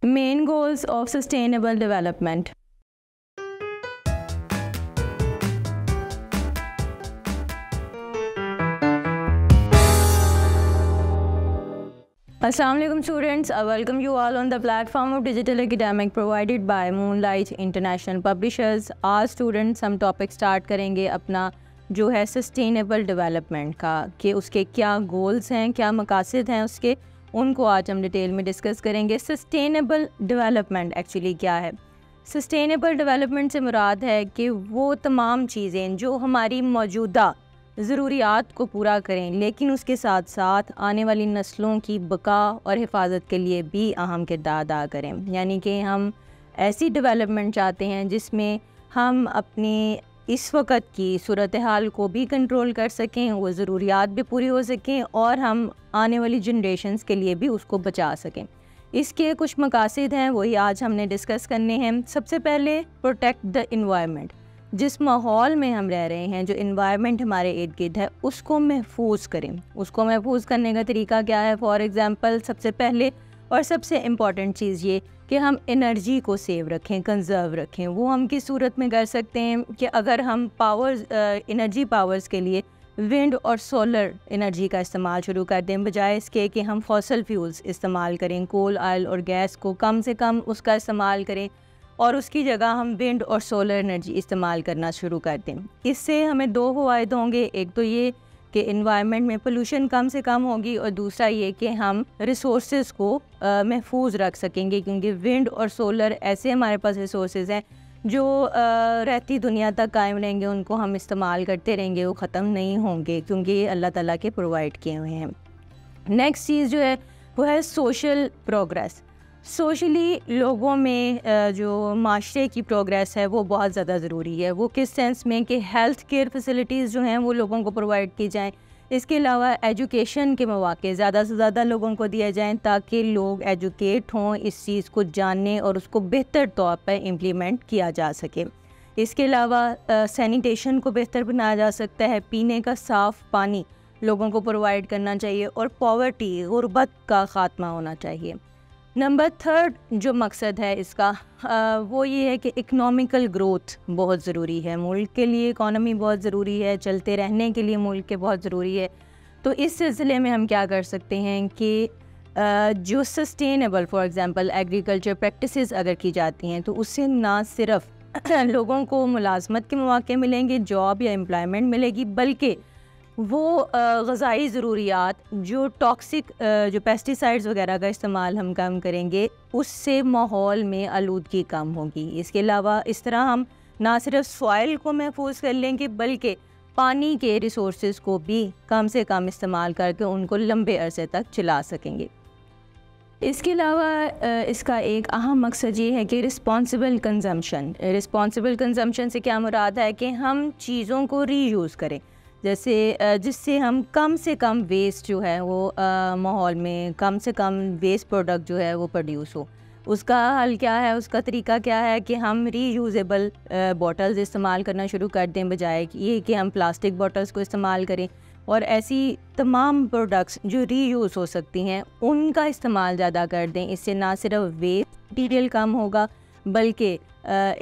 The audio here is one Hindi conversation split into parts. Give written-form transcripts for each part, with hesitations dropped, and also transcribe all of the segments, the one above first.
Main goals of sustainable development. Assalamualaikum students, I welcome you all on the platform of Digital Academic provided by Moonlight International Publishers. आज स्टूडेंट्स हम टॉपिक स्टार्ट करेंगे अपना जो है सस्टेनेबल डेवलपमेंट का, कि उसके क्या गोल्स हैं, क्या मकासद हैं उसके, उनको आज हम डिटेल में डिस्कस करेंगे। सस्टेनेबल डेवलपमेंट एक्चुअली क्या है? सस्टेनेबल डेवलपमेंट से मुराद है कि वो तमाम चीज़ें जो हमारी मौजूदा ज़रूरियात को पूरा करें, लेकिन उसके साथ साथ आने वाली नस्लों की बका और हिफाजत के लिए भी अहम किरदार अदा करें। यानी कि हम ऐसी डेवलपमेंट चाहते हैं जिसमें हम अपनी इस वक्त की सूरत हाल को भी कंट्रोल कर सकें, वो ज़रूरियात भी पूरी हो सकें और हम आने वाली जनरेशन्स के लिए भी उसको बचा सकें। इसके कुछ मकासद हैं, वही आज हमने डिस्कस करने हैं। सबसे पहले प्रोटेक्ट द इन्वायरमेंट। जिस माहौल में हम रह रहे हैं, जो इन्वायरमेंट हमारे इर्द गिर्द है, उसको महफूज करें। उसको महफूज करने का तरीका क्या है? फॉर एग्ज़ाम्पल सबसे पहले और सबसे इम्पॉर्टेंट चीज़ ये कि हम एनर्जी को सेव रखें, कंज़र्व रखें। वो हम किस सूरत में कर सकते हैं कि अगर हम एनर्जी पावर्स के लिए विंड और सोलर एनर्जी का इस्तेमाल शुरू कर दें, बजाय इसके कि हम फॉसल फ्यूल्स इस्तेमाल करें, कोल, ऑयल और गैस को कम से कम उसका इस्तेमाल करें और उसकी जगह हम विंड और सोलर एनर्जी इस्तेमाल करना शुरू कर दें। इससे हमें दो फ़वाइद होंगे। एक तो ये कि इन्वायरमेंट में पोल्यूशन कम से कम होगी और दूसरा ये कि हम रिसोर्सेज को महफूज रख सकेंगे, क्योंकि विंड और सोलर ऐसे हमारे पास रिसोर्सेज हैं जो रहती दुनिया तक कायम रहेंगे, उनको हम इस्तेमाल करते रहेंगे, वो ख़त्म नहीं होंगे, क्योंकि ये अल्लाह ताला के प्रोवाइड किए हुए हैं। नेक्स्ट चीज़ जो है वो है सोशल प्रोग्रेस। सोशली लोगों में जो माशरे की प्रोग्रेस है वो बहुत ज़्यादा ज़रूरी है। वो किस सेंस में कि हेल्थ केयर फैसिलिटीज़ जो हैं वो लोगों को प्रोवाइड की जाएं। इसके अलावा एजुकेशन के मौके ज़्यादा से ज़्यादा लोगों को दिए जाएं ताकि लोग एजुकेट हों, इस चीज़ को जानें और उसको बेहतर तौर पर इम्प्लीमेंट किया जा सके। इसके अलावा सैनिटेशन को बेहतर बनाया जा सकता है, पीने का साफ़ पानी लोगों को प्रोवाइड करना चाहिए और पॉवर्टी, गुर्बत का ख़ात्मा होना चाहिए। नंबर थर्ड जो मकसद है इसका वो ये है कि इकनॉमिकल ग्रोथ बहुत ज़रूरी है। मुल्क के लिए इकॉनमी बहुत ज़रूरी है, चलते रहने के लिए मुल्क के बहुत ज़रूरी है। तो इस सिलसिले में हम क्या कर सकते हैं कि जो sustainable for example agriculture practices अगर की जाती हैं तो उससे ना सिर्फ लोगों को मुलाजमत के मौके मिलेंगे, जॉब या एम्प्लॉयमेंट मिलेगी, बल्कि वो ग़ज़ाई ज़रूरियात जो टॉक्सिक जो पेस्टिसाइड्स वगैरह का इस्तेमाल हम कम करेंगे, उससे माहौल में आलूदगी कम होगी। इसके अलावा इस तरह हम ना सिर्फ सॉइल को महफूज कर लेंगे बल्कि पानी के रिसोर्सेज को भी कम से कम इस्तेमाल करके उनको लंबे अरसे तक चला सकेंगे। इसके अलावा इसका एक अहम मकसद ये है कि रिस्पॉन्सिबल कंजम्पशन। रिस्पॉन्सिबल कंजम्पशन से क्या मुराद है कि हम चीज़ों को रीयूज़ करें, जैसे जिससे हम कम से कम वेस्ट जो है वो माहौल में कम से कम वेस्ट प्रोडक्ट जो है वो प्रोड्यूस हो। उसका हल क्या है? उसका तरीका क्या है कि हम रीयूजेबल बॉटल्स इस्तेमाल करना शुरू कर दें, बजाय ये कि हम प्लास्टिक बॉटल्स को इस्तेमाल करें। और ऐसी तमाम प्रोडक्ट्स जो रीयूज़ हो सकती हैं उनका इस्तेमाल ज़्यादा कर दें। इससे ना सिर्फ वेस्ट मटीरियल कम होगा बल्कि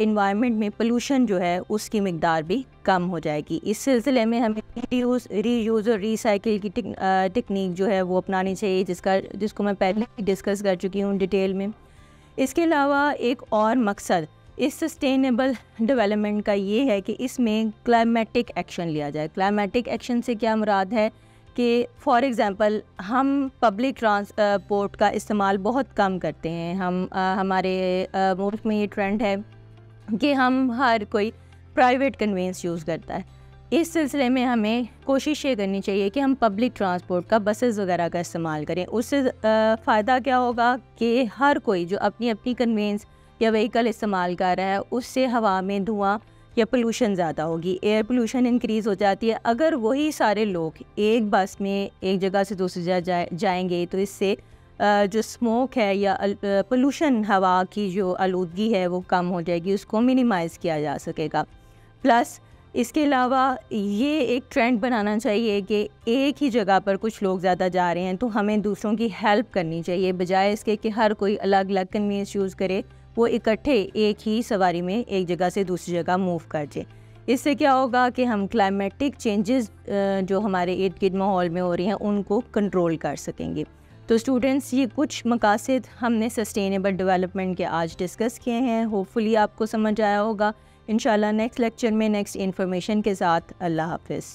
इन्वायरमेंट में पोल्यूशन जो है उसकी मिकदार भी कम हो जाएगी। इस सिलसिले में हमें रीयूज़ और रीसाइकिल की टेक्निक जो है वो अपनानी चाहिए, जिसको मैं पहले ही डिस्कस कर चुकी हूँ डिटेल में। इसके अलावा एक और मकसद इस सस्टेनेबल डेवलपमेंट का ये है कि इसमें क्लाइमेटिक एक्शन लिया जाए। क्लाइमेटिक एक्शन से क्या मुराद है कि फॉर एग्ज़ाम्पल हम पब्लिक ट्रांसपोर्ट का इस्तेमाल बहुत कम करते हैं। हमारे मुल्क में ये ट्रेंड है कि हम हर कोई प्राइवेट कन्वेंस यूज़ करता है। इस सिलसिले में हमें कोशिश ये करनी चाहिए कि हम पब्लिक ट्रांसपोर्ट का, बसेस वगैरह का इस्तेमाल करें। उससे फ़ायदा क्या होगा कि हर कोई जो अपनी अपनी कन्वेंस या व्हीकल इस्तेमाल कर रहा है उससे हवा में धुआं या पोल्यूशन ज़्यादा होगी, एयर पोल्यूशन इंक्रीज़ हो जाती है। अगर वही सारे लोग एक बस में एक जगह से दूसरी जगह जाएंगे तो इससे जो स्मोक है या पोल्यूशन, हवा की जो आलूदगी है वो कम हो जाएगी, उसको मिनिमाइज़ किया जा सकेगा। प्लस इसके अलावा ये एक ट्रेंड बनाना चाहिए कि एक ही जगह पर कुछ लोग ज़्यादा जा रहे हैं तो हमें दूसरों की हेल्प करनी चाहिए, बजाय इसके कि हर कोई अलग अलग कन्वीनियंस यूज़ करे, वो इकट्ठे एक ही सवारी में एक जगह से दूसरी जगह मूव कर जाए। इससे क्या होगा कि हम क्लाइमेटिक चेंजेस जो हमारे इर्द गिर्द माहौल में हो रही हैं उनको कंट्रोल कर सकेंगे। तो स्टूडेंट्स, ये कुछ मकासद हमने सस्टेनेबल डेवलपमेंट के आज डिस्कस किए हैं। होपफुली आपको समझ आया होगा। इंशाल्लाह नेक्स्ट लेक्चर में नेक्स्ट इन्फॉर्मेशन के साथ। अल्लाह हाफ़िज़।